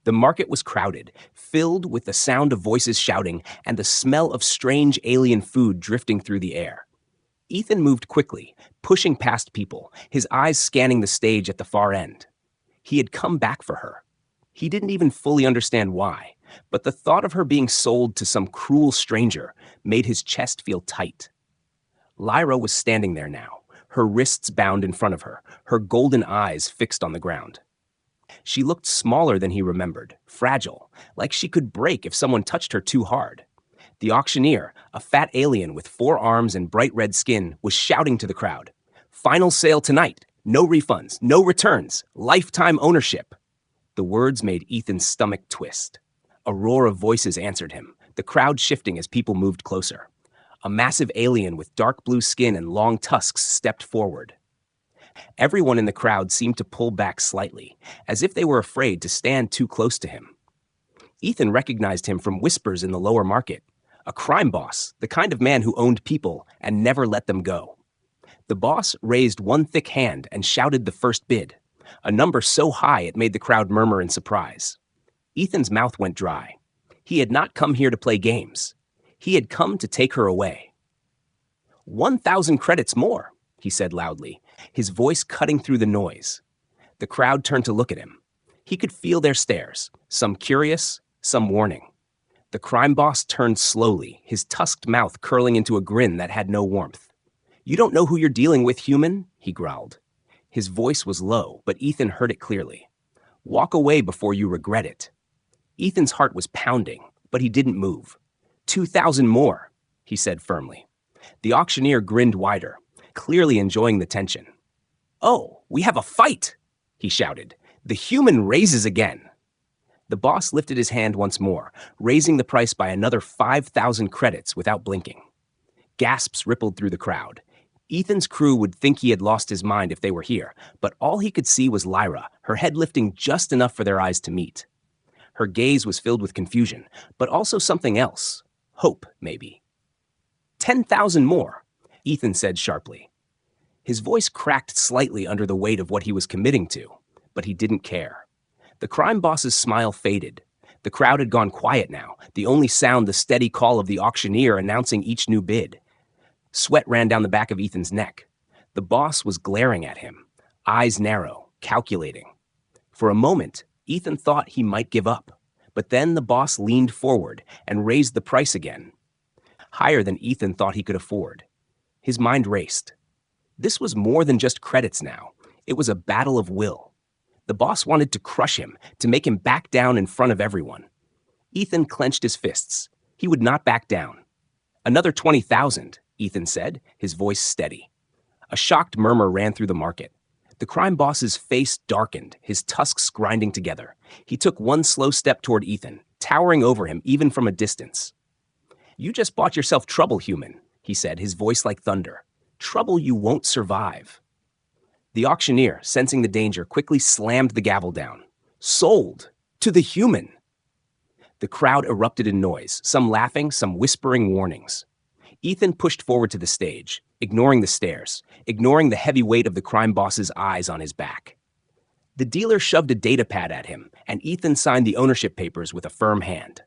The market was crowded, filled with the sound of voices shouting and the smell of strange alien food drifting through the air. Ethan moved quickly, pushing past people, his eyes scanning the stage at the far end. He had come back for her. He didn't even fully understand why, but the thought of her being sold to some cruel stranger made his chest feel tight. Lyra was standing there now, her wrists bound in front of her, her golden eyes fixed on the ground. She looked smaller than he remembered, fragile, like she could break if someone touched her too hard. The auctioneer, a fat alien with 4 arms and bright red skin, was shouting to the crowd, "Final sale tonight! No refunds, no returns, lifetime ownership!" The words made Ethan's stomach twist. A roar of voices answered him, the crowd shifting as people moved closer. A massive alien with dark blue skin and long tusks stepped forward. Everyone in the crowd seemed to pull back slightly, as if they were afraid to stand too close to him. Ethan recognized him from whispers in the lower market. A crime boss, the kind of man who owned people and never let them go. The boss raised one thick hand and shouted the first bid, a number so high it made the crowd murmur in surprise. Ethan's mouth went dry. He had not come here to play games. He had come to take her away. 1,000 credits more, he said loudly, his voice cutting through the noise. The crowd turned to look at him. He could feel their stares, some curious, some warning. The crime boss turned slowly, his tusked mouth curling into a grin that had no warmth. "You don't know who you're dealing with, human," he growled. His voice was low, but Ethan heard it clearly. "Walk away before you regret it." Ethan's heart was pounding, but he didn't move. 2,000 more, he said firmly. The auctioneer grinned wider, clearly enjoying the tension. "Oh, we have a fight!" he shouted. "The human raises again." The boss lifted his hand once more, raising the price by another 5,000 credits without blinking. Gasps rippled through the crowd. Ethan's crew would think he had lost his mind if they were here, but all he could see was Lyra, her head lifting just enough for their eyes to meet. Her gaze was filled with confusion, but also something else. Hope, maybe. 10,000 more, Ethan said sharply. His voice cracked slightly under the weight of what he was committing to, but he didn't care. The crime boss's smile faded. The crowd had gone quiet now, the only sound the steady call of the auctioneer announcing each new bid. Sweat ran down the back of Ethan's neck. The boss was glaring at him, eyes narrow, calculating. For a moment, Ethan thought he might give up, but then the boss leaned forward and raised the price again, higher than Ethan thought he could afford. His mind raced. This was more than just credits now. It was a battle of will. The boss wanted to crush him, to make him back down in front of everyone. Ethan clenched his fists. He would not back down. "Another 20,000, Ethan said, his voice steady. A shocked murmur ran through the market. The crime boss's face darkened, his tusks grinding together. He took one slow step toward Ethan, towering over him even from a distance. "You just bought yourself trouble, human," he said, his voice like thunder. "Trouble you won't survive." The auctioneer, sensing the danger, quickly slammed the gavel down. "Sold! To the human!" The crowd erupted in noise, some laughing, some whispering warnings. Ethan pushed forward to the stage, ignoring the stares, ignoring the heavy weight of the crime boss's eyes on his back. The dealer shoved a data pad at him, and Ethan signed the ownership papers with a firm hand.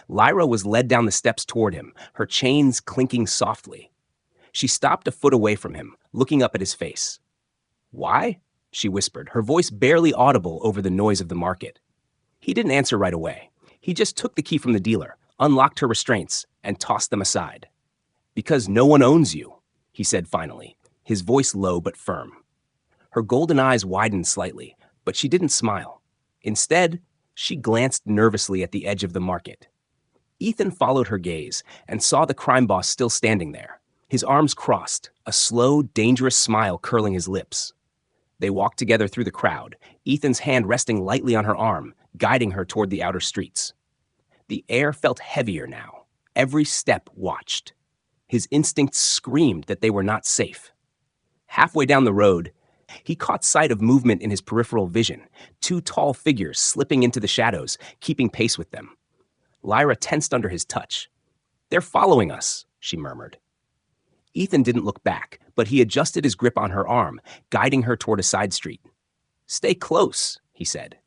Lyra was led down the steps toward him, her chains clinking softly. She stopped a foot away from him, looking up at his face. "Why?" she whispered, her voice barely audible over the noise of the market. He didn't answer right away. He just took the key from the dealer, unlocked her restraints, and tossed them aside. "Because no one owns you," he said finally, his voice low but firm. Her golden eyes widened slightly, but she didn't smile. Instead, she glanced nervously at the edge of the market. Ethan followed her gaze and saw the crime boss still standing there, his arms crossed, a slow, dangerous smile curling his lips. They walked together through the crowd, Ethan's hand resting lightly on her arm, guiding her toward the outer streets. The air felt heavier now. Every step watched. His instincts screamed that they were not safe. Halfway down the road, he caught sight of movement in his peripheral vision, 2 tall figures slipping into the shadows, keeping pace with them. Lyra tensed under his touch. "They're following us," she murmured. Ethan didn't look back, but he adjusted his grip on her arm, guiding her toward a side street. "Stay close," he said.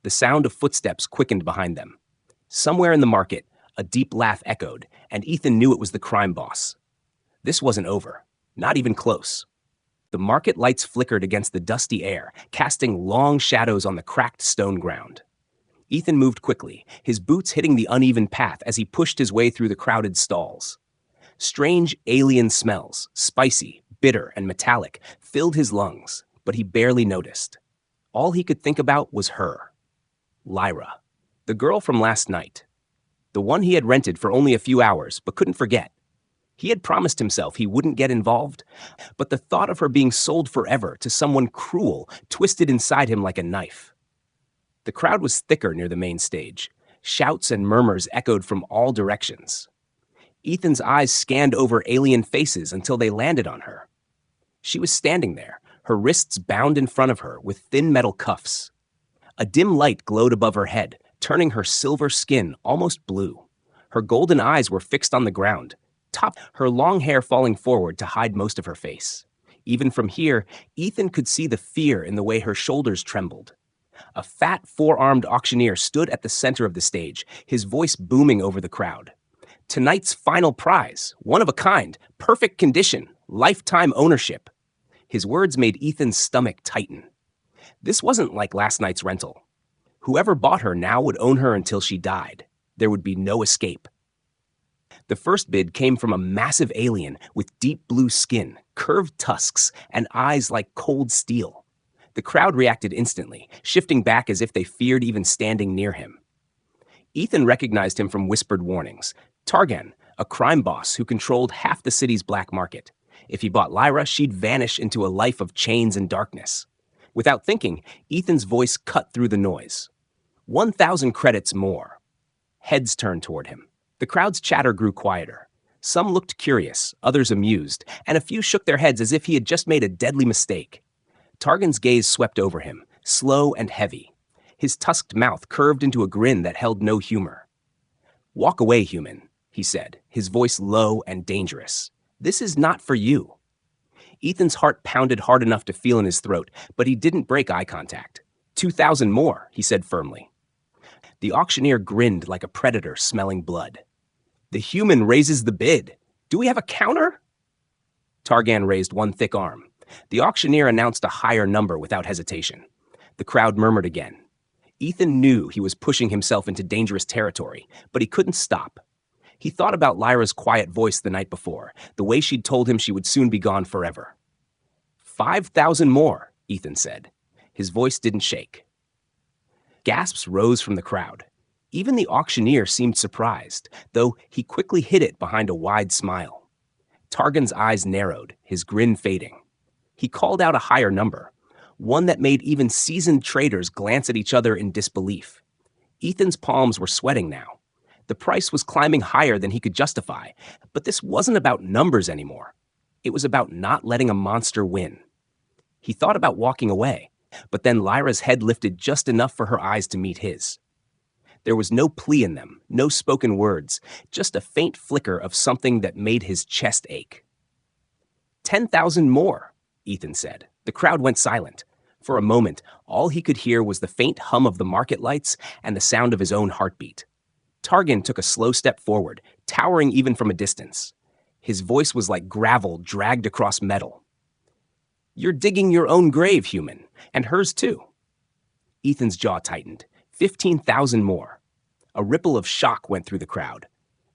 The sound of footsteps quickened behind them. Somewhere in the market, a deep laugh echoed, and Ethan knew it was the crime boss. This wasn't over. Not even close. The market lights flickered against the dusty air, casting long shadows on the cracked stone ground. Ethan moved quickly, his boots hitting the uneven path as he pushed his way through the crowded stalls. Strange alien smells, spicy, bitter, and metallic, filled his lungs, but he barely noticed. All he could think about was her. Lyra, the girl from last night. The one he had rented for only a few hours, but couldn't forget. He had promised himself he wouldn't get involved, but the thought of her being sold forever to someone cruel twisted inside him like a knife. The crowd was thicker near the main stage. Shouts and murmurs echoed from all directions. Ethan's eyes scanned over alien faces until they landed on her. She was standing there, her wrists bound in front of her with thin metal cuffs. A dim light glowed above her head, turning her silver skin almost blue. Her golden eyes were fixed on the ground, her long hair falling forward to hide most of her face. Even from here, Ethan could see the fear in the way her shoulders trembled. A fat, four-armed auctioneer stood at the center of the stage, his voice booming over the crowd. Tonight's final prize, one of a kind, perfect condition, lifetime ownership. His words made Ethan's stomach tighten. This wasn't like last night's rental. Whoever bought her now would own her until she died. There would be no escape. The first bid came from a massive alien with deep blue skin, curved tusks, and eyes like cold steel. The crowd reacted instantly, shifting back as if they feared even standing near him. Ethan recognized him from whispered warnings. Targan, a crime boss who controlled half the city's black market. If he bought Lyra, she'd vanish into a life of chains and darkness. Without thinking, Ethan's voice cut through the noise. 1,000 credits more. Heads turned toward him. The crowd's chatter grew quieter. Some looked curious, others amused, and a few shook their heads as if he had just made a deadly mistake. Targan's gaze swept over him, slow and heavy. His tusked mouth curved into a grin that held no humor. "Walk away, human," he said, his voice low and dangerous. "This is not for you." Ethan's heart pounded hard enough to feel in his throat, but he didn't break eye contact. 2,000 more, he said firmly. The auctioneer grinned like a predator smelling blood. "The human raises the bid. Do we have a counter?" Targan raised one thick arm. The auctioneer announced a higher number without hesitation. The crowd murmured again. Ethan knew he was pushing himself into dangerous territory, but he couldn't stop. He thought about Lyra's quiet voice the night before, the way she'd told him she would soon be gone forever. 5,000 more, Ethan said. His voice didn't shake. Gasps rose from the crowd. Even the auctioneer seemed surprised, though he quickly hid it behind a wide smile. Targan's eyes narrowed, his grin fading. He called out a higher number, one that made even seasoned traders glance at each other in disbelief. Ethan's palms were sweating now. The price was climbing higher than he could justify, but this wasn't about numbers anymore. It was about not letting a monster win. He thought about walking away, but then Lyra's head lifted just enough for her eyes to meet his. There was no plea in them, no spoken words, just a faint flicker of something that made his chest ache. 10,000 more, Ethan said. The crowd went silent. For a moment, all he could hear was the faint hum of the market lights and the sound of his own heartbeat. Targan took a slow step forward, towering even from a distance. His voice was like gravel dragged across metal. "You're digging your own grave, human, and hers too." Ethan's jaw tightened. 15,000 more. A ripple of shock went through the crowd.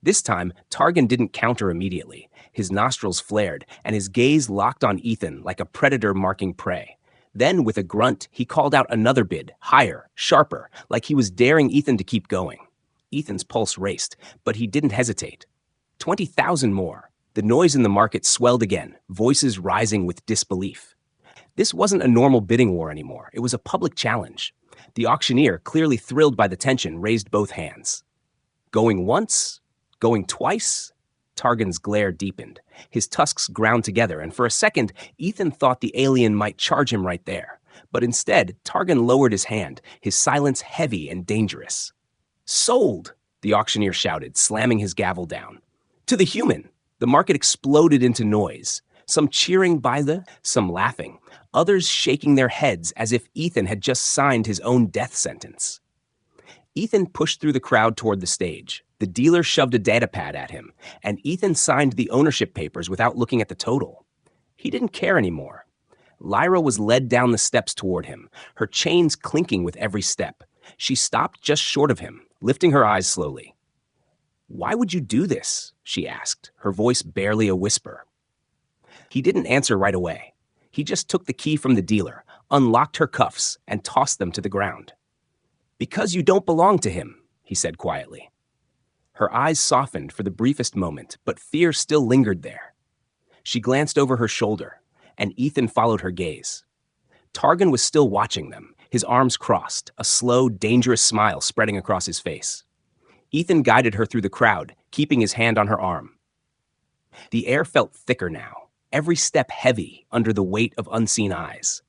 This time, Targan didn't counter immediately. His nostrils flared, and his gaze locked on Ethan like a predator marking prey. Then, with a grunt, he called out another bid, higher, sharper, like he was daring Ethan to keep going. Ethan's pulse raced, but he didn't hesitate. 20,000 more. The noise in the market swelled again, voices rising with disbelief. This wasn't a normal bidding war anymore. It was a public challenge. The auctioneer, clearly thrilled by the tension, raised both hands. Going once? Going twice? Targan's glare deepened. His tusks ground together, and for a second, Ethan thought the alien might charge him right there. But instead, Targan lowered his hand, his silence heavy and dangerous. "Sold!" the auctioneer shouted, slamming his gavel down. "To the human!" The market exploded into noise. Some cheering some laughing, others shaking their heads as if Ethan had just signed his own death sentence. Ethan pushed through the crowd toward the stage. The dealer shoved a data pad at him, and Ethan signed the ownership papers without looking at the total. He didn't care anymore. Lyra was led down the steps toward him, her chains clinking with every step. She stopped just short of him, lifting her eyes slowly. "Why would you do this?" she asked, her voice barely a whisper. He didn't answer right away. He just took the key from the dealer, unlocked her cuffs, and tossed them to the ground. "Because you don't belong to him," he said quietly. Her eyes softened for the briefest moment, but fear still lingered there. She glanced over her shoulder, and Ethan followed her gaze. Targan was still watching them, his arms crossed, a slow, dangerous smile spreading across his face. Ethan guided her through the crowd, keeping his hand on her arm. The air felt thicker now, every step heavy under the weight of unseen eyes.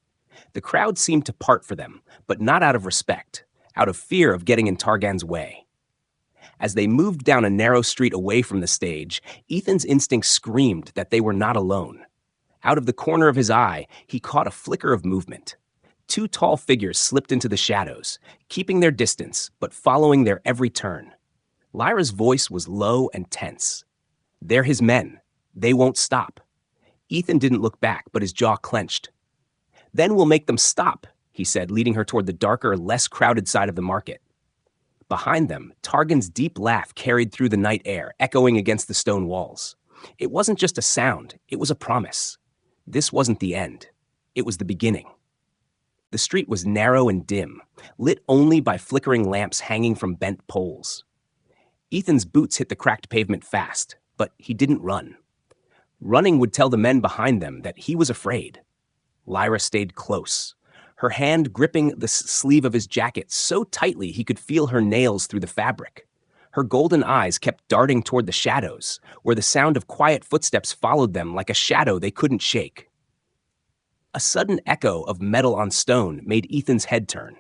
The crowd seemed to part for them, but not out of respect, out of fear of getting in Targan's way. As they moved down a narrow street away from the stage, Ethan's instinct screamed that they were not alone. Out of the corner of his eye, he caught a flicker of movement. Two tall figures slipped into the shadows, keeping their distance, but following their every turn. Lyra's voice was low and tense. "They're his men. They won't stop." Ethan didn't look back, but his jaw clenched. "Then we'll make them stop," he said, leading her toward the darker, less crowded side of the market. Behind them, Targan's deep laugh carried through the night air, echoing against the stone walls. It wasn't just a sound, it was a promise. This wasn't the end. It was the beginning. The street was narrow and dim, lit only by flickering lamps hanging from bent poles. Ethan's boots hit the cracked pavement fast, but he didn't run. Running would tell the men behind them that he was afraid. Lyra stayed close, her hand gripping the sleeve of his jacket so tightly he could feel her nails through the fabric. Her golden eyes kept darting toward the shadows, where the sound of quiet footsteps followed them like a shadow they couldn't shake. A sudden echo of metal on stone made Ethan's head turn.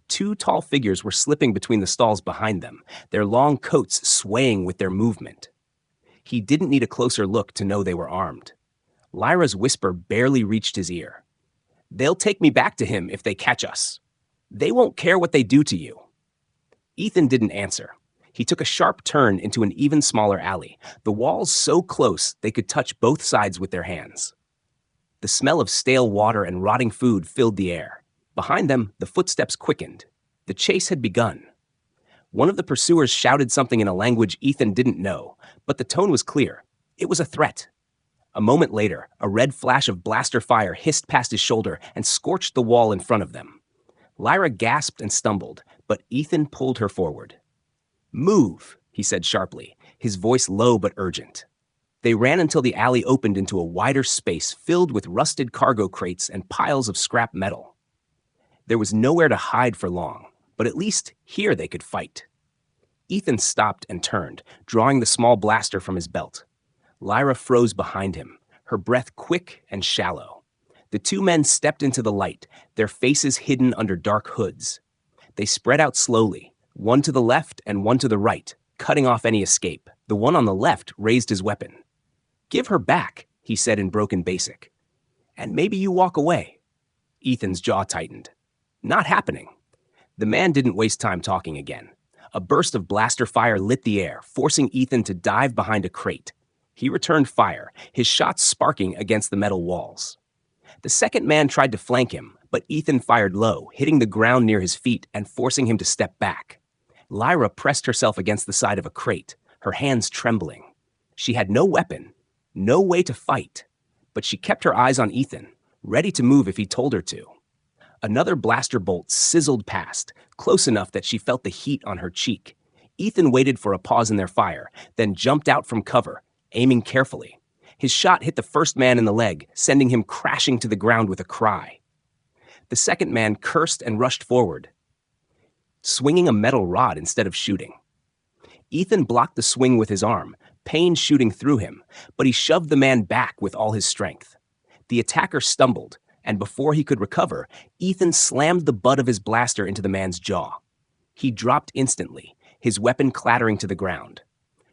Two tall figures were slipping between the stalls behind them, their long coats swaying with their movement. He didn't need a closer look to know they were armed. Lyra's whisper barely reached his ear. "They'll take me back to him if they catch us. They won't care what they do to you." Ethan didn't answer. He took a sharp turn into an even smaller alley, the walls so close they could touch both sides with their hands. The smell of stale water and rotting food filled the air. Behind them, the footsteps quickened. The chase had begun. One of the pursuers shouted something in a language Ethan didn't know, but the tone was clear. It was a threat. A moment later, a red flash of blaster fire hissed past his shoulder and scorched the wall in front of them. Lyra gasped and stumbled, but Ethan pulled her forward. "Move," he said sharply, his voice low but urgent. They ran until the alley opened into a wider space filled with rusted cargo crates and piles of scrap metal. There was nowhere to hide for long, but at least here they could fight. Ethan stopped and turned, drawing the small blaster from his belt. Lyra froze behind him, her breath quick and shallow. The two men stepped into the light, their faces hidden under dark hoods. They spread out slowly, one to the left and one to the right, cutting off any escape. The one on the left raised his weapon. "Give her back," he said in broken basic. "And maybe you walk away." Ethan's jaw tightened. Not happening. The man didn't waste time talking again. A burst of blaster fire lit the air, forcing Ethan to dive behind a crate. He returned fire, his shots sparking against the metal walls. The second man tried to flank him, but Ethan fired low, hitting the ground near his feet and forcing him to step back. Lyra pressed herself against the side of a crate, her hands trembling. She had no weapon, no way to fight, but she kept her eyes on Ethan, ready to move if he told her to. Another blaster bolt sizzled past, close enough that she felt the heat on her cheek. Ethan waited for a pause in their fire, then jumped out from cover, aiming carefully. His shot hit the first man in the leg, sending him crashing to the ground with a cry. The second man cursed and rushed forward, swinging a metal rod instead of shooting. Ethan blocked the swing with his arm, pain shooting through him, but he shoved the man back with all his strength. The attacker stumbled, and before he could recover, Ethan slammed the butt of his blaster into the man's jaw. He dropped instantly, his weapon clattering to the ground.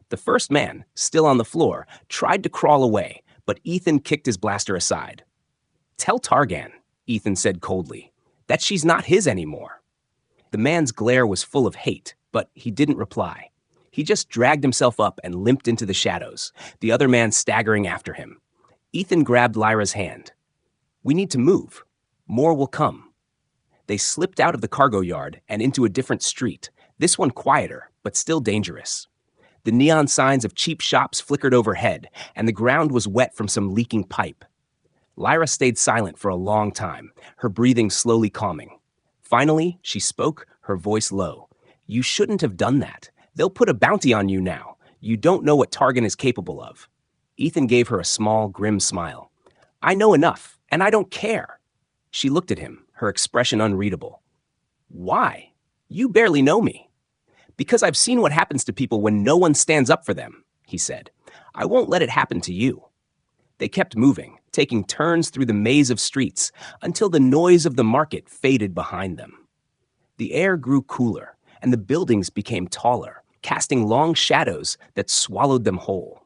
The first man, still on the floor, tried to crawl away, but Ethan kicked his blaster aside. "Tell Targan," Ethan said coldly, "that she's not his anymore." The man's glare was full of hate, but he didn't reply. He just dragged himself up and limped into the shadows, the other man staggering after him. Ethan grabbed Lyra's hand. "We need to move. More will come." They slipped out of the cargo yard and into a different street, this one quieter, but still dangerous. The neon signs of cheap shops flickered overhead, and the ground was wet from some leaking pipe. Lyra stayed silent for a long time, her breathing slowly calming. Finally, she spoke, her voice low. "You shouldn't have done that. They'll put a bounty on you now. You don't know what Targan is capable of." Ethan gave her a small, grim smile. "I know enough, and I don't care." She looked at him, her expression unreadable. "Why? You barely know me." "Because I've seen what happens to people when no one stands up for them," he said. "I won't let it happen to you." They kept moving, taking turns through the maze of streets until the noise of the market faded behind them. The air grew cooler, and the buildings became taller, casting long shadows that swallowed them whole.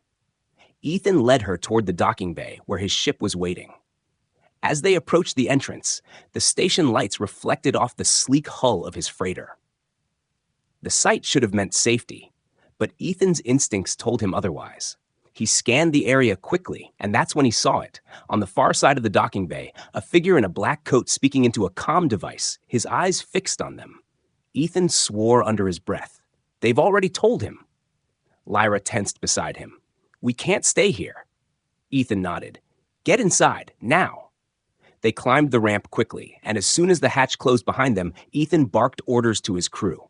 Ethan led her toward the docking bay where his ship was waiting. As they approached the entrance, the station lights reflected off the sleek hull of his freighter. The sight should have meant safety, but Ethan's instincts told him otherwise. He scanned the area quickly, and that's when he saw it. On the far side of the docking bay, a figure in a black coat speaking into a comm device, his eyes fixed on them. Ethan swore under his breath. "They've already told him." Lyra tensed beside him. "We can't stay here." Ethan nodded. "Get inside, now." They climbed the ramp quickly, and as soon as the hatch closed behind them, Ethan barked orders to his crew.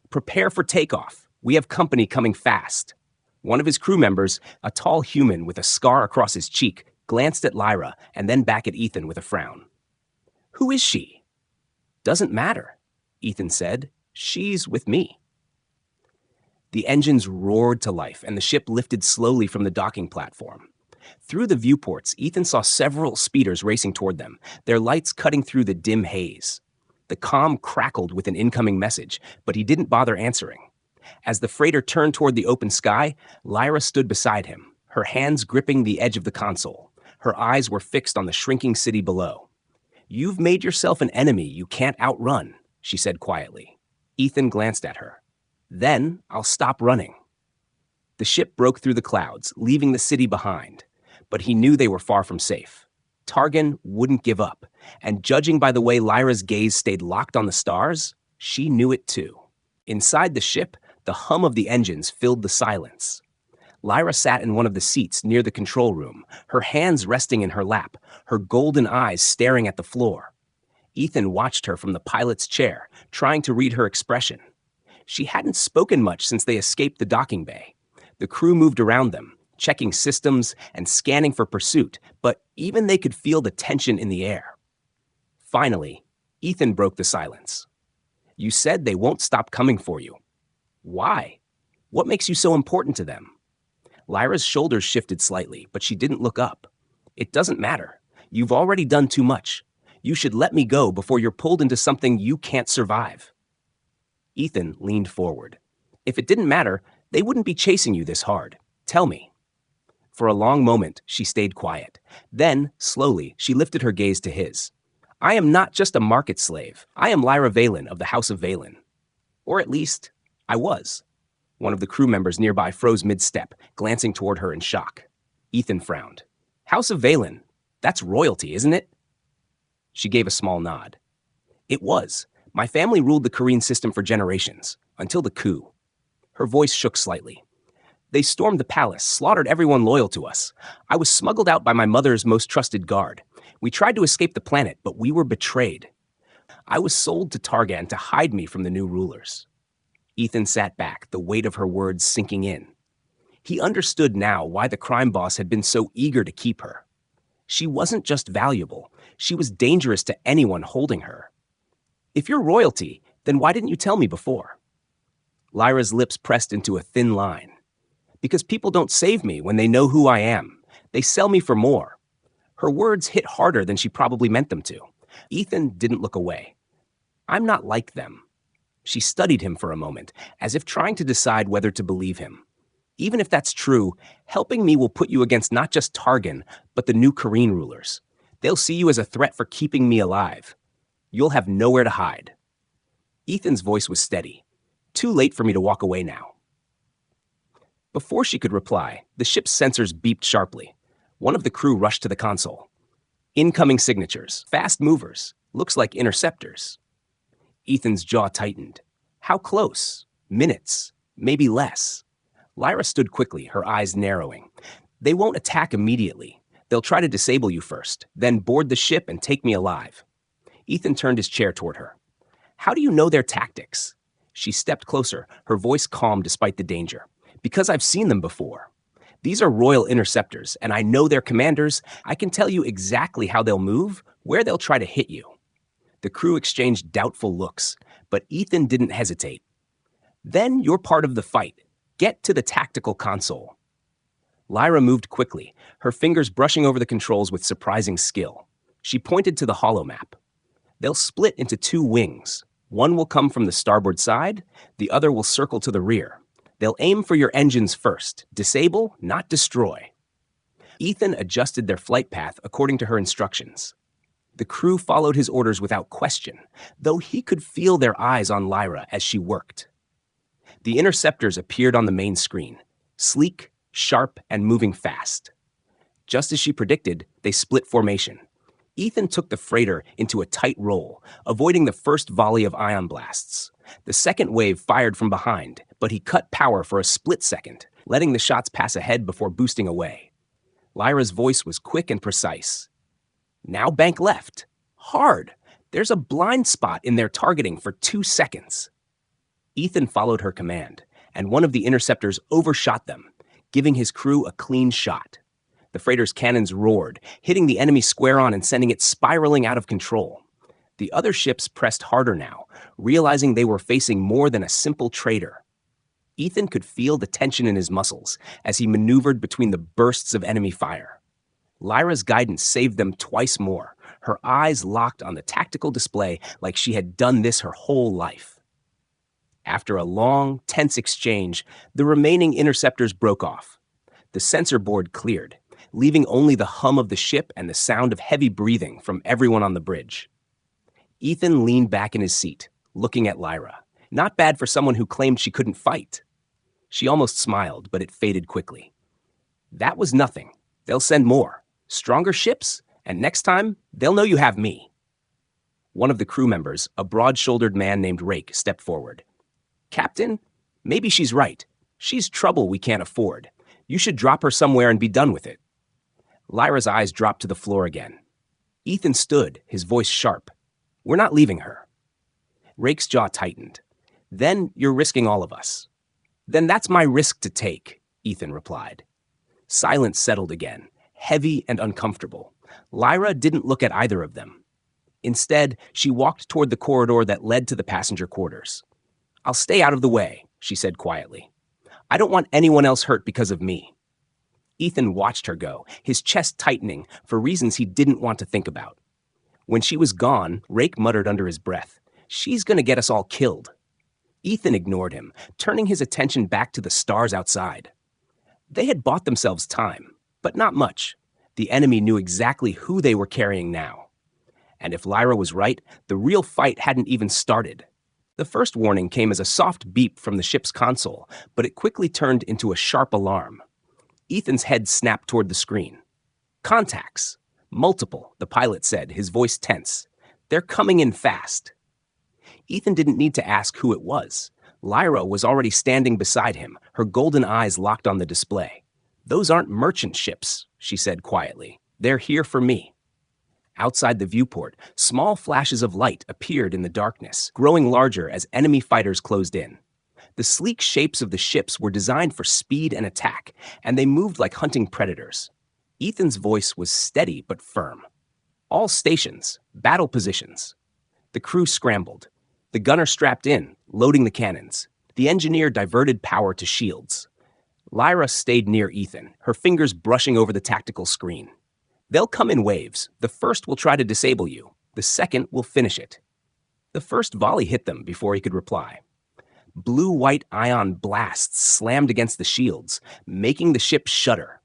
"Prepare for takeoff. We have company coming fast." One of his crew members, a tall human with a scar across his cheek, glanced at Lyra and then back at Ethan with a frown. "Who is she?" "Doesn't matter," Ethan said. "She's with me." The engines roared to life, and the ship lifted slowly from the docking platform. Through the viewports, Ethan saw several speeders racing toward them, their lights cutting through the dim haze. The comm crackled with an incoming message, but he didn't bother answering. As the freighter turned toward the open sky, Lyra stood beside him, her hands gripping the edge of the console. Her eyes were fixed on the shrinking city below. "You've made yourself an enemy you can't outrun," she said quietly. Ethan glanced at her. "Then I'll stop running." The ship broke through the clouds, leaving the city behind. But he knew they were far from safe. Targan wouldn't give up, and judging by the way Lyra's gaze stayed locked on the stars, she knew it too. Inside the ship, the hum of the engines filled the silence. Lyra sat in one of the seats near the control room, her hands resting in her lap, her golden eyes staring at the floor. Ethan watched her from the pilot's chair, trying to read her expression. She hadn't spoken much since they escaped the docking bay. The crew moved around them, checking systems and scanning for pursuit, but even they could feel the tension in the air. Finally, Ethan broke the silence. "You said they won't stop coming for you. Why? What makes you so important to them?" Lyra's shoulders shifted slightly, but she didn't look up. "It doesn't matter. You've already done too much. You should let me go before you're pulled into something you can't survive." Ethan leaned forward. "If it didn't matter, they wouldn't be chasing you this hard. Tell me." For a long moment, she stayed quiet. Then, slowly, she lifted her gaze to his. "I am not just a market slave. I am Lyra Valen of the House of Valen. Or at least, I was." One of the crew members nearby froze mid-step, glancing toward her in shock. Ethan frowned. "House of Valen, that's royalty, isn't it?" She gave a small nod. "It was. My family ruled the Korean system for generations, until the coup." Her voice shook slightly. "They stormed the palace, slaughtered everyone loyal to us. I was smuggled out by my mother's most trusted guard. We tried to escape the planet, but we were betrayed. I was sold to Targan to hide me from the new rulers." Ethan sat back, the weight of her words sinking in. He understood now why the crime boss had been so eager to keep her. She wasn't just valuable, she was dangerous to anyone holding her. "If you're royalty, then why didn't you tell me before?" Lyra's lips pressed into a thin line. "Because people don't save me when they know who I am. They sell me for more." Her words hit harder than she probably meant them to. Ethan didn't look away. "I'm not like them." She studied him for a moment, as if trying to decide whether to believe him. "Even if that's true, helping me will put you against not just Targan, but the new Korean rulers. They'll see you as a threat for keeping me alive. You'll have nowhere to hide." Ethan's voice was steady. Too late for me to walk away now. Before she could reply, the ship's sensors beeped sharply. One of the crew rushed to the console. Incoming signatures. Fast movers. Looks like interceptors. Ethan's jaw tightened. How close? Minutes. Maybe less. Lyra stood quickly, her eyes narrowing. They won't attack immediately. They'll try to disable you first, then board the ship and take me alive. Ethan turned his chair toward her. How do you know their tactics? She stepped closer, her voice calm despite the danger. Because I've seen them before. These are royal interceptors, and I know their commanders. I can tell you exactly how they'll move, where they'll try to hit you. The crew exchanged doubtful looks, but Ethan didn't hesitate. Then you're part of the fight. Get to the tactical console. Lyra moved quickly, her fingers brushing over the controls with surprising skill. She pointed to the holomap. They'll split into two wings. One will come from the starboard side, the other will circle to the rear. They'll aim for your engines first. Disable, not destroy. Ethan adjusted their flight path according to her instructions. The crew followed his orders without question, though he could feel their eyes on Lyra as she worked. The interceptors appeared on the main screen, sleek, sharp, and moving fast. Just as she predicted, they split formation. Ethan took the freighter into a tight roll, avoiding the first volley of ion blasts. The second wave fired from behind, but he cut power for a split second, letting the shots pass ahead before boosting away. Lyra's voice was quick and precise. Now bank left. Hard. There's a blind spot in their targeting for 2 seconds. Ethan followed her command, and one of the interceptors overshot them, giving his crew a clean shot. The freighter's cannons roared, hitting the enemy square on and sending it spiraling out of control. The other ships pressed harder now, realizing they were facing more than a simple trader. Ethan could feel the tension in his muscles as he maneuvered between the bursts of enemy fire. Lyra's guidance saved them twice more, her eyes locked on the tactical display like she had done this her whole life. After a long, tense exchange, the remaining interceptors broke off. The sensor board cleared, leaving only the hum of the ship and the sound of heavy breathing from everyone on the bridge. Ethan leaned back in his seat, looking at Lyra. Not bad for someone who claimed she couldn't fight. She almost smiled, but it faded quickly. That was nothing. They'll send more. Stronger ships, and next time, they'll know you have me. One of the crew members, a broad-shouldered man named Rake, stepped forward. Captain, maybe she's right. She's trouble we can't afford. You should drop her somewhere and be done with it. Lyra's eyes dropped to the floor again. Ethan stood, his voice sharp. We're not leaving her. Rake's jaw tightened. Then you're risking all of us. Then that's my risk to take, Ethan replied. Silence settled again, heavy and uncomfortable. Lyra didn't look at either of them. Instead, she walked toward the corridor that led to the passenger quarters. I'll stay out of the way, she said quietly. I don't want anyone else hurt because of me. Ethan watched her go, his chest tightening for reasons he didn't want to think about. When she was gone, Rake muttered under his breath, She's gonna get us all killed. Ethan ignored him, turning his attention back to the stars outside. They had bought themselves time, but not much. The enemy knew exactly who they were carrying now. And if Lyra was right, the real fight hadn't even started. The first warning came as a soft beep from the ship's console, but it quickly turned into a sharp alarm. Ethan's head snapped toward the screen. Contacts. Multiple, the pilot said, his voice tense. They're coming in fast. Ethan didn't need to ask who it was. Lyra was already standing beside him, her golden eyes locked on the display. Those aren't merchant ships, she said quietly. They're here for me. Outside the viewport, small flashes of light appeared in the darkness, growing larger as enemy fighters closed in. The sleek shapes of the ships were designed for speed and attack, and they moved like hunting predators. Ethan's voice was steady but firm. All stations, battle positions. The crew scrambled. The gunner strapped in, loading the cannons. The engineer diverted power to shields. Lyra stayed near Ethan, her fingers brushing over the tactical screen. They'll come in waves. The first will try to disable you. The second will finish it. The first volley hit them before he could reply. Blue-white ion blasts slammed against the shields, making the ship shudder.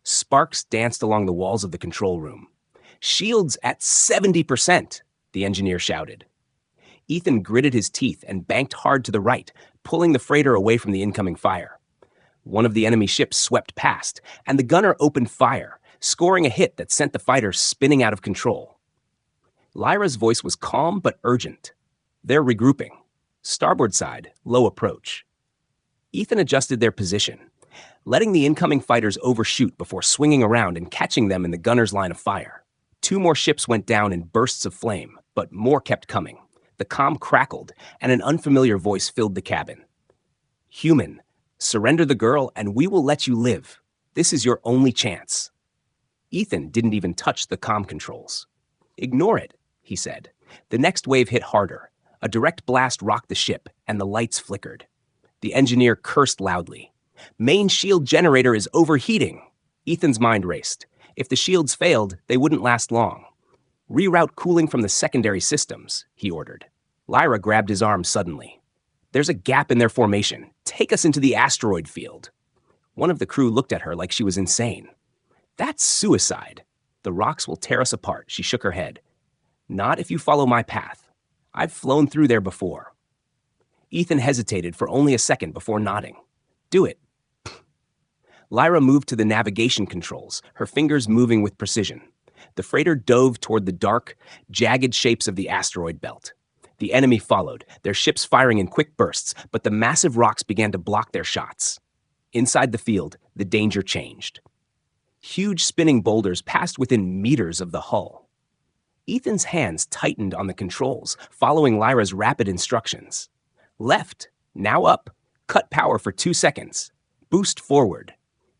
Sparks danced along the walls of the control room. Shields at 70%, the engineer shouted. Ethan gritted his teeth and banked hard to the right, pulling the freighter away from the incoming fire. One of the enemy ships swept past, and the gunner opened fire, scoring a hit that sent the fighter spinning out of control. Lyra's voice was calm but urgent. "They're regrouping. Starboard side, low approach." Ethan adjusted their position, letting the incoming fighters overshoot before swinging around and catching them in the gunner's line of fire. 2 more ships went down in bursts of flame, but more kept coming. The comm crackled, and an unfamiliar voice filled the cabin. "Human, surrender the girl and we will let you live. This is your only chance." Ethan didn't even touch the comm controls. "Ignore it," he said. The next wave hit harder. A direct blast rocked the ship, and the lights flickered. The engineer cursed loudly. "Main shield generator is overheating." Ethan's mind raced. If the shields failed, they wouldn't last long. "Reroute cooling from the secondary systems," he ordered. Lyra grabbed his arm suddenly. "There's a gap in their formation. Take us into the asteroid field." One of the crew looked at her like she was insane. "That's suicide. The rocks will tear us apart," she shook her head. "Not if you follow my path. I've flown through there before." Ethan hesitated for only a second before nodding. "Do it." Lyra moved to the navigation controls, her fingers moving with precision. The freighter dove toward the dark, jagged shapes of the asteroid belt. The enemy followed, their ships firing in quick bursts, but the massive rocks began to block their shots. Inside the field, the danger changed. Huge spinning boulders passed within meters of the hull. Ethan's hands tightened on the controls, following Lyra's rapid instructions. Left, now up, cut power for 2 seconds, boost forward.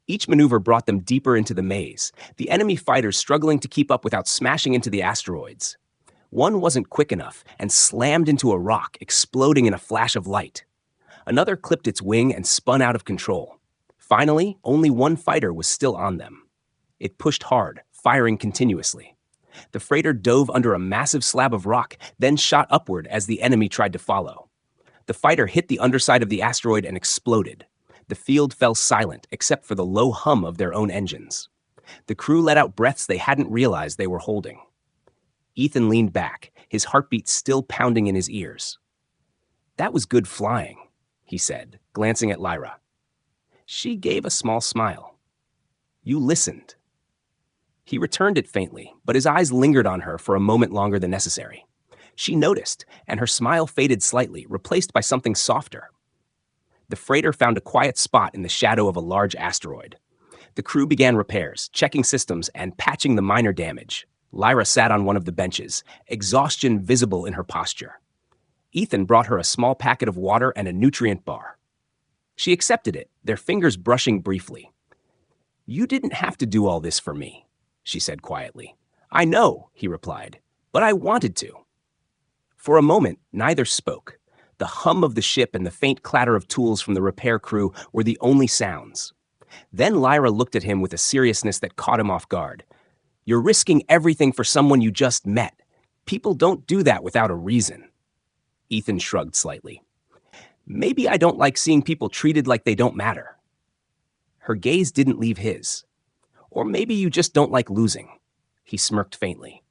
Each maneuver brought them deeper into the maze, the enemy fighters struggling to keep up without smashing into the asteroids. One wasn't quick enough and slammed into a rock, exploding in a flash of light. Another clipped its wing and spun out of control. Finally, only one fighter was still on them. It pushed hard, firing continuously. The freighter dove under a massive slab of rock, then shot upward as the enemy tried to follow. The fighter hit the underside of the asteroid and exploded. The field fell silent except for the low hum of their own engines. The crew let out breaths they hadn't realized they were holding. Ethan leaned back, his heartbeat still pounding in his ears. "That was good flying," he said, glancing at Lyra. She gave a small smile. "You listened." He returned it faintly, but his eyes lingered on her for a moment longer than necessary. She noticed, and her smile faded slightly, replaced by something softer. The freighter found a quiet spot in the shadow of a large asteroid. The crew began repairs, checking systems, and patching the minor damage. Lyra sat on one of the benches, exhaustion visible in her posture. Ethan brought her a small packet of water and a nutrient bar. She accepted it, their fingers brushing briefly. "You didn't have to do all this for me," she said quietly. "I know," he replied, "but I wanted to." For a moment, neither spoke. The hum of the ship and the faint clatter of tools from the repair crew were the only sounds. Then Lyra looked at him with a seriousness that caught him off guard. "You're risking everything for someone you just met. People don't do that without a reason." Ethan shrugged slightly. "Maybe I don't like seeing people treated like they don't matter." Her gaze didn't leave his. "Or maybe you just don't like losing." He smirked faintly.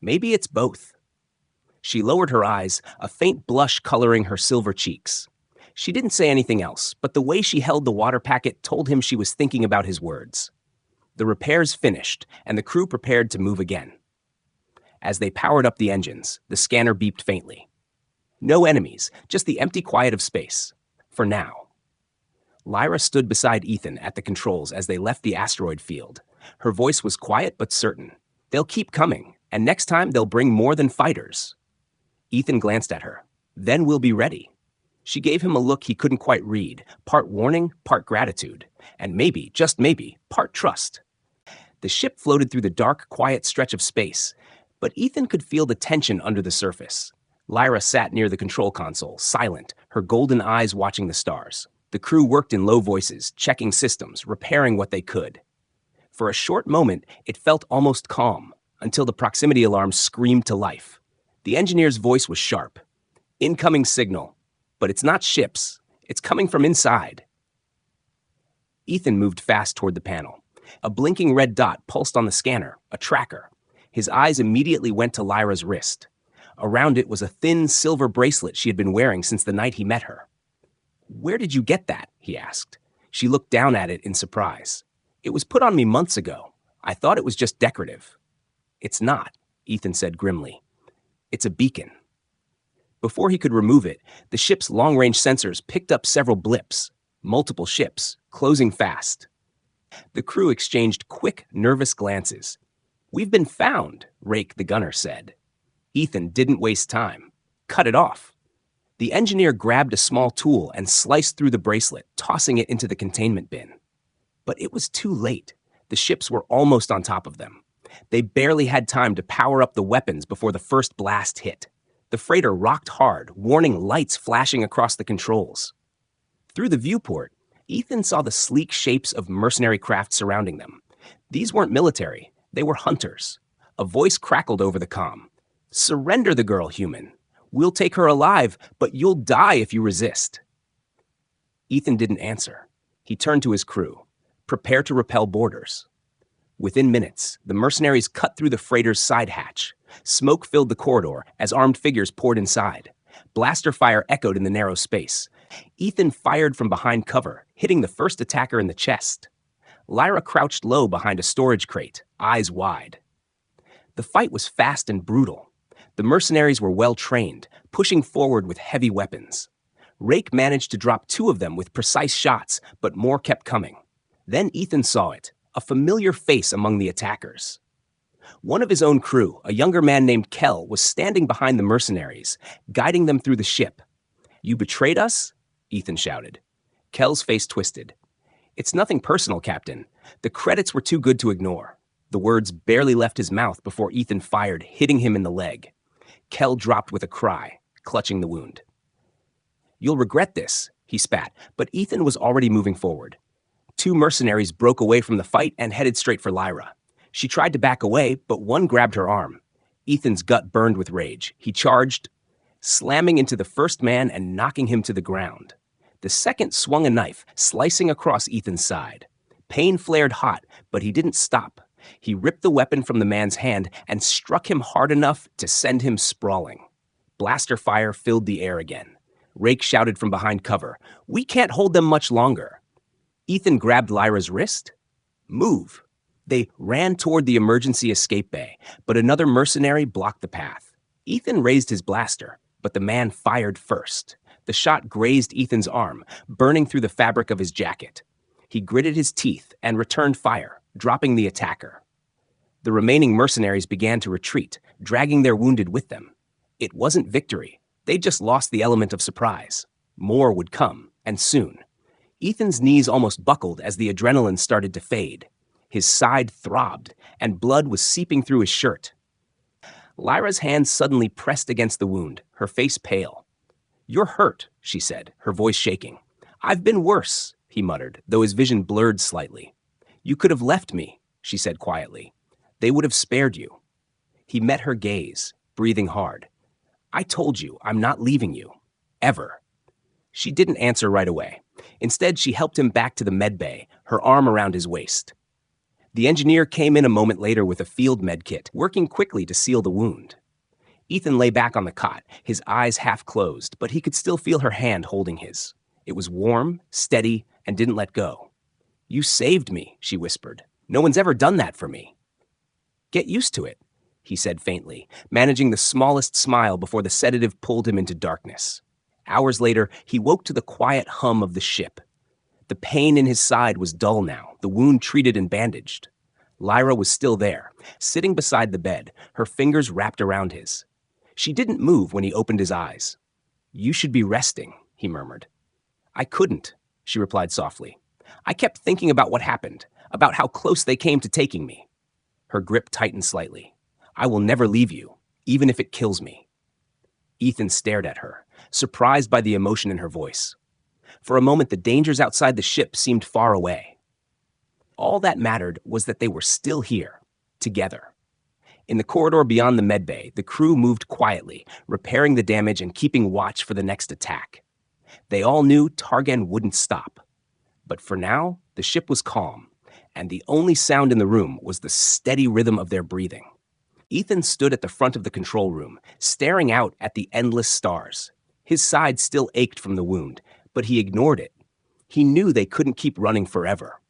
"Maybe it's both." She lowered her eyes, a faint blush coloring her silver cheeks. She didn't say anything else, but the way she held the water packet told him she was thinking about his words. The repairs finished, and the crew prepared to move again. As they powered up the engines, the scanner beeped faintly. No enemies, just the empty quiet of space. For now. Lyra stood beside Ethan at the controls as they left the asteroid field. Her voice was quiet but certain. "They'll keep coming, and next time they'll bring more than fighters." Ethan glanced at her. "Then we'll be ready." She gave him a look he couldn't quite read, part warning, part gratitude, and maybe, just maybe, part trust. The ship floated through the dark, quiet stretch of space, but Ethan could feel the tension under the surface. Lyra sat near the control console, silent, her golden eyes watching the stars. The crew worked in low voices, checking systems, repairing what they could. For a short moment, it felt almost calm, until the proximity alarm screamed to life. The engineer's voice was sharp. "Incoming signal. But it's not ships. It's coming from inside." Ethan moved fast toward the panel. A blinking red dot pulsed on the scanner, a tracker. His eyes immediately went to Lyra's wrist. Around it was a thin silver bracelet she had been wearing since the night he met her. "Where did you get that?" he asked. She looked down at it in surprise. "It was put on me months ago. I thought it was just decorative." "It's not," Ethan said grimly. "It's a beacon." Before he could remove it, the ship's long-range sensors picked up several blips, multiple ships, closing fast. The crew exchanged quick, nervous glances. "We've been found," Rake the gunner said. Ethan didn't waste time. "Cut it off." The engineer grabbed a small tool and sliced through the bracelet, tossing it into the containment bin. But it was too late. The ships were almost on top of them. They barely had time to power up the weapons before the first blast hit. The freighter rocked hard, warning lights flashing across the controls. Through the viewport, Ethan saw the sleek shapes of mercenary craft surrounding them. These weren't military, they were hunters. A voice crackled over the comm. "Surrender the girl, human. We'll take her alive, but you'll die if you resist." Ethan didn't answer. He turned to his crew. "Prepare to repel boarders." Within minutes, the mercenaries cut through the freighter's side hatch. Smoke filled the corridor as armed figures poured inside. Blaster fire echoed in the narrow space. Ethan fired from behind cover, hitting the first attacker in the chest. Lyra crouched low behind a storage crate, eyes wide. The fight was fast and brutal. The mercenaries were well trained, pushing forward with heavy weapons. Rake managed to drop 2 of them with precise shots, but more kept coming. Then Ethan saw it, a familiar face among the attackers. One of his own crew, a younger man named Kell, was standing behind the mercenaries, guiding them through the ship. "You betrayed us?" Ethan shouted. Kell's face twisted. "It's nothing personal, Captain. The credits were too good to ignore." The words barely left his mouth before Ethan fired, hitting him in the leg. Kell dropped with a cry, clutching the wound. "You'll regret this," he spat, but Ethan was already moving forward. 2 mercenaries broke away from the fight and headed straight for Lyra. She tried to back away, but one grabbed her arm. Ethan's gut burned with rage. He charged, slamming into the first man and knocking him to the ground. The second swung a knife, slicing across Ethan's side. Pain flared hot, but he didn't stop. He ripped the weapon from the man's hand and struck him hard enough to send him sprawling. Blaster fire filled the air again. Rake shouted from behind cover, "We can't hold them much longer." Ethan grabbed Lyra's wrist. "Move." They ran toward the emergency escape bay, but another mercenary blocked the path. Ethan raised his blaster, but the man fired first. The shot grazed Ethan's arm, burning through the fabric of his jacket. He gritted his teeth and returned fire, dropping the attacker. The remaining mercenaries began to retreat, dragging their wounded with them. It wasn't victory. They just lost the element of surprise. More would come, and soon. Ethan's knees almost buckled as the adrenaline started to fade. His side throbbed, and blood was seeping through his shirt. Lyra's hand suddenly pressed against the wound, her face pale. "You're hurt," she said, her voice shaking. "I've been worse," he muttered, though his vision blurred slightly. "You could have left me," she said quietly. "They would have spared you." He met her gaze, breathing hard. "I told you, I'm not leaving you. Ever." She didn't answer right away. Instead, she helped him back to the med bay, her arm around his waist. The engineer came in a moment later with a field med kit, working quickly to seal the wound. Ethan lay back on the cot, his eyes half closed, but he could still feel her hand holding his. It was warm, steady, and didn't let go. "You saved me," she whispered. "No one's ever done that for me." "Get used to it," he said faintly, managing the smallest smile before the sedative pulled him into darkness. Hours later, he woke to the quiet hum of the ship. The pain in his side was dull now, the wound treated and bandaged. Lyra was still there, sitting beside the bed, her fingers wrapped around his. She didn't move when he opened his eyes. "You should be resting," he murmured. "I couldn't," she replied softly. "I kept thinking about what happened, about how close they came to taking me." Her grip tightened slightly. "I will never leave you, even if it kills me." Ethan stared at her, surprised by the emotion in her voice. For a moment, the dangers outside the ship seemed far away. All that mattered was that they were still here, together. In the corridor beyond the medbay, the crew moved quietly, repairing the damage and keeping watch for the next attack. They all knew Targan wouldn't stop. But for now, the ship was calm, and the only sound in the room was the steady rhythm of their breathing. Ethan stood at the front of the control room, staring out at the endless stars. His side still ached from the wound, but he ignored it. He knew they couldn't keep running forever.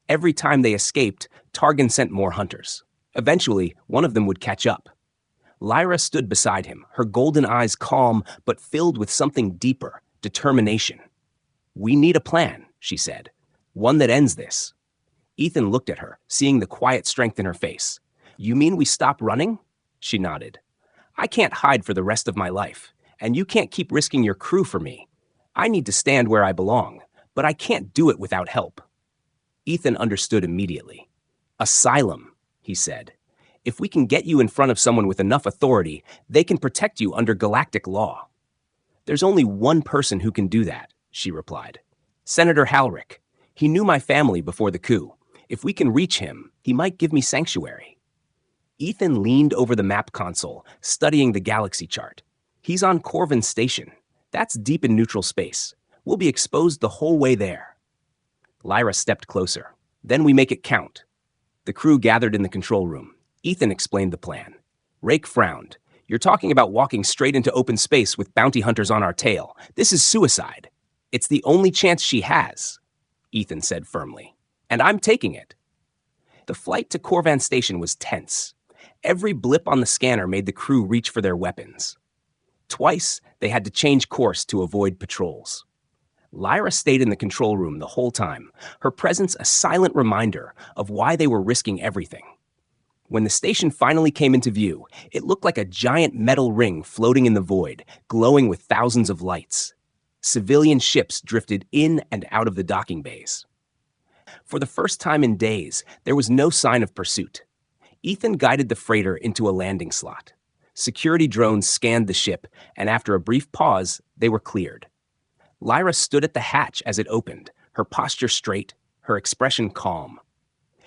Every time they escaped, Targan sent more hunters. Eventually, one of them would catch up. Lyra stood beside him, her golden eyes calm but filled with something deeper, determination. "We need a plan," she said. "One that ends this." Ethan looked at her, seeing the quiet strength in her face. "You mean we stop running?" She nodded. "I can't hide for the rest of my life, and you can't keep risking your crew for me. I need to stand where I belong, but I can't do it without help." Ethan understood immediately. "Asylum," he said. "If we can get you in front of someone with enough authority, they can protect you under galactic law." "There's only one person who can do that," she replied. "Senator Halrick. He knew my family before the coup. If we can reach him, he might give me sanctuary." Ethan leaned over the map console, studying the galaxy chart. "He's on Corvin Station. That's deep in neutral space. We'll be exposed the whole way there." Lyra stepped closer. "Then we make it count." The crew gathered in the control room. Ethan explained the plan. Rake frowned. "You're talking about walking straight into open space with bounty hunters on our tail. This is suicide." "It's the only chance she has," Ethan said firmly. "And I'm taking it." The flight to Corvan Station was tense. Every blip on the scanner made the crew reach for their weapons. Twice, they had to change course to avoid patrols. Lyra stayed in the control room the whole time, her presence a silent reminder of why they were risking everything. When the station finally came into view, it looked like a giant metal ring floating in the void, glowing with thousands of lights. Civilian ships drifted in and out of the docking bays. For the first time in days, there was no sign of pursuit. Ethan guided the freighter into a landing slot. Security drones scanned the ship, and after a brief pause, they were cleared. Lyra stood at the hatch as it opened, her posture straight, her expression calm.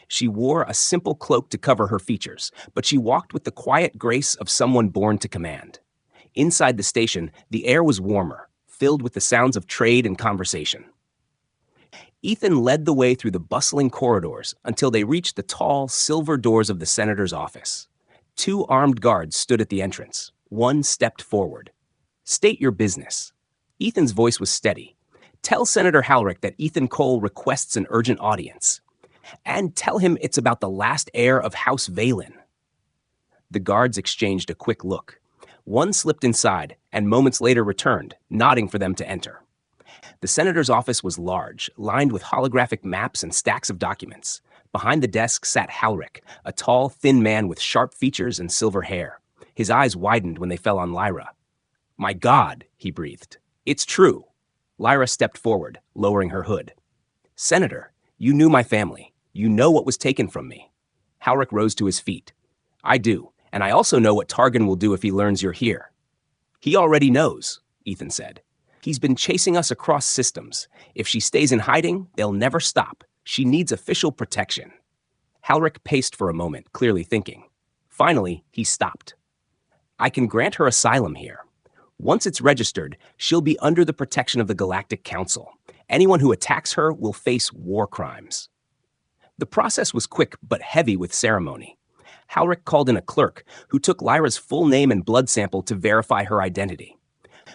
She wore a simple cloak to cover her features, but she walked with the quiet grace of someone born to command. Inside the station, the air was warmer, filled with the sounds of trade and conversation. Ethan led the way through the bustling corridors until they reached the tall, silver doors of the senator's office. 2 armed guards stood at the entrance. One stepped forward. "State your business." Ethan's voice was steady. "Tell Senator Halrick that Ethan Cole requests an urgent audience. And tell him it's about the last heir of House Valen." The guards exchanged a quick look. One slipped inside and moments later returned, nodding for them to enter. The senator's office was large, lined with holographic maps and stacks of documents. Behind the desk sat Halrick, a tall, thin man with sharp features and silver hair. His eyes widened when they fell on Lyra. "My God," he breathed. "It's true." Lyra stepped forward, lowering her hood. "Senator, you knew my family. You know what was taken from me." Halrick rose to his feet. "I do, and I also know what Targan will do if he learns you're here." "He already knows," Ethan said. "He's been chasing us across systems. If she stays in hiding, they'll never stop. She needs official protection." Halrick paced for a moment, clearly thinking. Finally, he stopped. "I can grant her asylum here. Once it's registered, she'll be under the protection of the Galactic Council. Anyone who attacks her will face war crimes." The process was quick but heavy with ceremony. Halrick called in a clerk who took Lyra's full name and blood sample to verify her identity.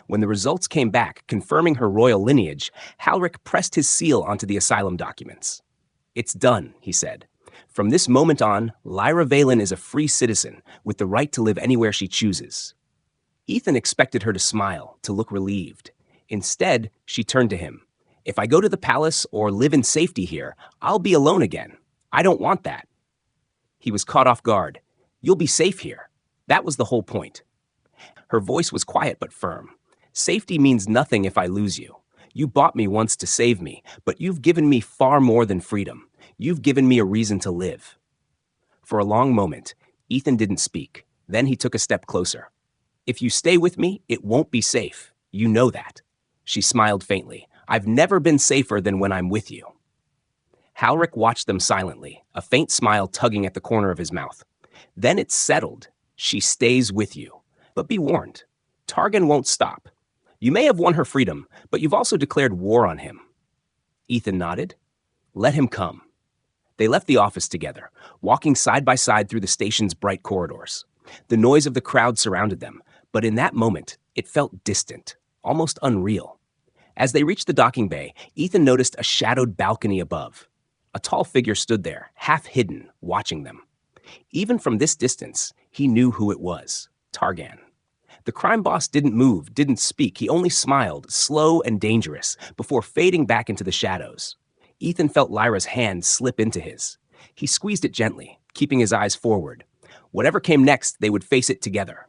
When the results came back, confirming her royal lineage, Halrick pressed his seal onto the asylum documents. "It's done," he said. "From this moment on, Lyra Valen is a free citizen with the right to live anywhere she chooses." Ethan expected her to smile, to look relieved. Instead, she turned to him. "If I go to the palace or live in safety here, I'll be alone again. I don't want that." He was caught off guard. "You'll be safe here. That was the whole point." Her voice was quiet but firm. "Safety means nothing if I lose you. You bought me once to save me, but you've given me far more than freedom. You've given me a reason to live." For a long moment, Ethan didn't speak. Then he took a step closer. "If you stay with me, it won't be safe. You know that." She smiled faintly. "I've never been safer than when I'm with you." Halrick watched them silently, a faint smile tugging at the corner of his mouth. "Then it's settled. She stays with you. But be warned, Targan won't stop. You may have won her freedom, but you've also declared war on him." Ethan nodded. "Let him come." They left the office together, walking side by side through the station's bright corridors. The noise of the crowd surrounded them, but in that moment, it felt distant, almost unreal. As they reached the docking bay, Ethan noticed a shadowed balcony above. A tall figure stood there, half hidden, watching them. Even from this distance, he knew who it was: Targan. The crime boss didn't move, didn't speak. He only smiled, slow and dangerous, before fading back into the shadows. Ethan felt Lyra's hand slip into his. He squeezed it gently, keeping his eyes forward. Whatever came next, they would face it together.